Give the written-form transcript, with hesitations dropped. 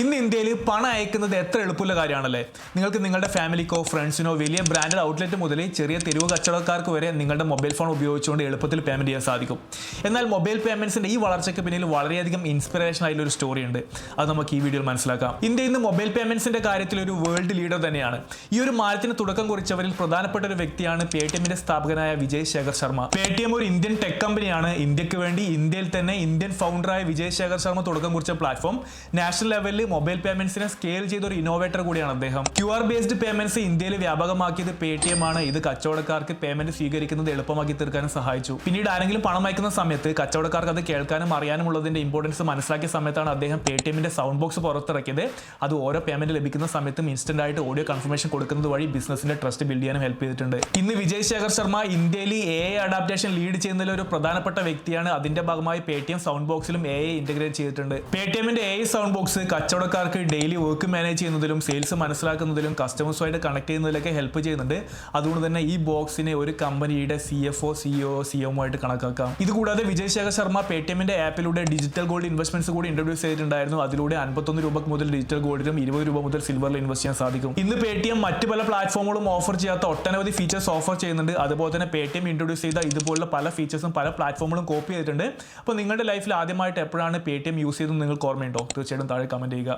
ഇന്ന് ഇന്ത്യയിൽ പണം അയക്കുന്നത് എത്ര എളുപ്പമുള്ള കാര്യമാണല്ലേ. നിങ്ങൾക്ക് നിങ്ങളുടെ ഫാമിലിക്കോ ഫ്രണ്ട്സിനോ വലിയ ബ്രാൻഡഡ് ഔട്ട്ലെറ്റ് മുതൽ ചെറിയ തെരുവ് കച്ചവടക്കാർക്ക് വരെ നിങ്ങളുടെ മൊബൈൽ ഫോൺ ഉപയോഗിച്ചുകൊണ്ട് എളുപ്പത്തിൽ പേയ്മെന്റ് ചെയ്യാൻ സാധിക്കും. എന്നാൽ മൊബൈൽ പേയ്മെന്റ്സിന്റെ ഈ വളർച്ചയ്ക്ക് പിന്നിൽ വളരെയധികം ഇൻസ്പിറേഷൻ ആയിട്ടുള്ള ഒരു സ്റ്റോറി ഉണ്ട്. അത് നമുക്ക് ഈ വീഡിയോയിൽ മനസ്സിലാക്കാം. ഇന്ത്യ ഇന്ന് മൊബൈൽ പേയ്മെന്റ്സിന്റെ കാര്യത്തിൽ ഒരു വേൾഡ് ലീഡർ തന്നെയാണ്. ഈ ഒരു മാറ്റത്തിന് തുടക്കം കുറിച്ചവരിൽ പ്രധാനപ്പെട്ട ഒരു വ്യക്തിയാണ് പേടിഎമ്മിന്റെ സ്ഥാപകനായ വിജയ് ശേഖർ ശർമ്മ. പേടിഎം ഒരു ഇന്ത്യൻ ടെക് കമ്പനിയാണ്. ഇന്ത്യക്ക് വേണ്ടി ഇന്ത്യയിൽ തന്നെ ഇന്ത്യൻ ഫൗണ്ടറായ വിജയ് ശേഖർ ശർമ്മ തുടക്കം കുറിച്ച പ്ലാറ്റ്ഫോം നാഷണൽ ലെവലിൽ മൊബൈൽ പേയ്മെന്റ്സിനെ സ്കെയിൽ ചെയ്ത ഒരു ഇന്നോവേറ്റർ കൂടിയാണ് അദ്ദേഹം. QR ബേസ്ഡ് പേയ്മെന്റ്സ് ഇന്ത്യയിൽ വ്യാപകമാക്കിയത് പേടിഎം ആണ്. ഇത് കച്ചവടക്കാർക്ക് പേയ്മെന്റ് സ്വീകരിക്കുന്നത് എളുപ്പമാക്കി തീർക്കാനും സഹായിച്ചു. പിന്നീട് ആരെങ്കിലും പണം അയക്കുന്ന സമയത്ത് കച്ചവടക്കാർക്ക് അത് കേൾക്കാനും അറിയാനുമുള്ളതിന്റെ ഇമ്പോർട്ടൻസ് മനസ്സിലാക്കിയ സമയത്താണ് അദ്ദേഹം പേടിഎമ്മിന്റെ സൗണ്ട് ബോക്സ് പുറത്തിറക്കിയത്. അത് ഓരോ പേയ്മെന്റ് ലഭിക്കുന്ന സമയത്തും ഇൻസ്റ്റന്റ് ആയിട്ട് ഓഡിയോ കൺഫർമേഷൻ കൊടുക്കുന്നത് വഴി ബിസിനസിന്റെ ട്രസ്റ്റ് ബിൽഡ് ചെയ്യാനും ഹെൽപ്പ് ചെയ്തിട്ടുണ്ട്. ഇന്ന് വിജയ് ശേഖർ ശർമ്മ ഇന്ത്യയിൽ AI അഡാപ്റ്റേഷൻ ലീഡ് ചെയ്യുന്നതിൽ ഒരു പ്രധാനപ്പെട്ട വ്യക്തിയാണ്. അതിന്റെ ഭാഗമായി പേടിഎം സൗണ്ട് ബോക്സിലും AI ഇന്റഗ്രേറ്റ് ചെയ്തിട്ടുണ്ട്. പേടിഎമ്മിന്റെ AI സൗണ്ട് ബോക്സ് കച്ചവടക്കാർക്ക് ഡെയിലി വർക്ക് മാനേജ് ചെയ്യുന്നതിലും സെയിൽസ് മനസ്സിലാക്കുന്നതിലും കസ്റ്റമേഴ്സുമായിട്ട് കണക്ട് ചെയ്യുന്നതിലൊക്കെ ഹെൽപ്പ് ചെയ്യുന്നുണ്ട്. അതുകൊണ്ട് തന്നെ ഈ ബോക്സിനെ ഒരു കമ്പനിയുടെ CFO, CEO, CMO ആയിട്ട് കണക്കാക്കാം. ഇതുകൂടാതെ വിജയ് ശേഖർ ശർമ്മ പേടിഎമ്മിന്റെ ആപ്പിലൂടെ ഡിജിറ്റൽ ഗോൾഡ് ഇൻവെസ്റ്റ്മെന്റ്സ് കൂടി ഇൻട്രൊഡ്യൂസ് ചെയ്തിട്ടുണ്ടായിരുന്നു. അതിലൂടെ 51 രൂപ മുതൽ ഡിജിറ്റൽ ഗോൾഡിലും 20 രൂപ മുതൽ സിൽവറിൽ ഇൻവെസ്റ്റ് ചെയ്യാൻ സാധിക്കും. ഇന്ന് പേടിഎം മറ്റ് പല പ്ലാറ്റ്ഫോമുകളും ഓഫർ ചെയ്യാത്ത ഒട്ടനവധി ഫീച്ചേഴ്സ് ഓഫർ ചെയ്യുന്നുണ്ട്. അതുപോലെ തന്നെ പേടിഎം ഇൻട്രൊഡ്യൂസ് ചെയ്ത ഇതുപോലുള്ള പല ഫീച്ചേഴ്സും പല പ്ലാറ്റ്ഫോമുകളും കോപ്പി ചെയ്തിട്ടുണ്ട്. അപ്പോൾ നിങ്ങളുടെ ലൈഫിൽ ആദ്യമായിട്ട് എപ്പോഴാണ് പേടിഎം യൂസ് ചെയ്തത് നിങ്ങൾക്ക് ഓർമ്മയുണ്ടോ? തീർച്ചയായിട്ടും താഴെ കമന്റ് ചെയ്യുക.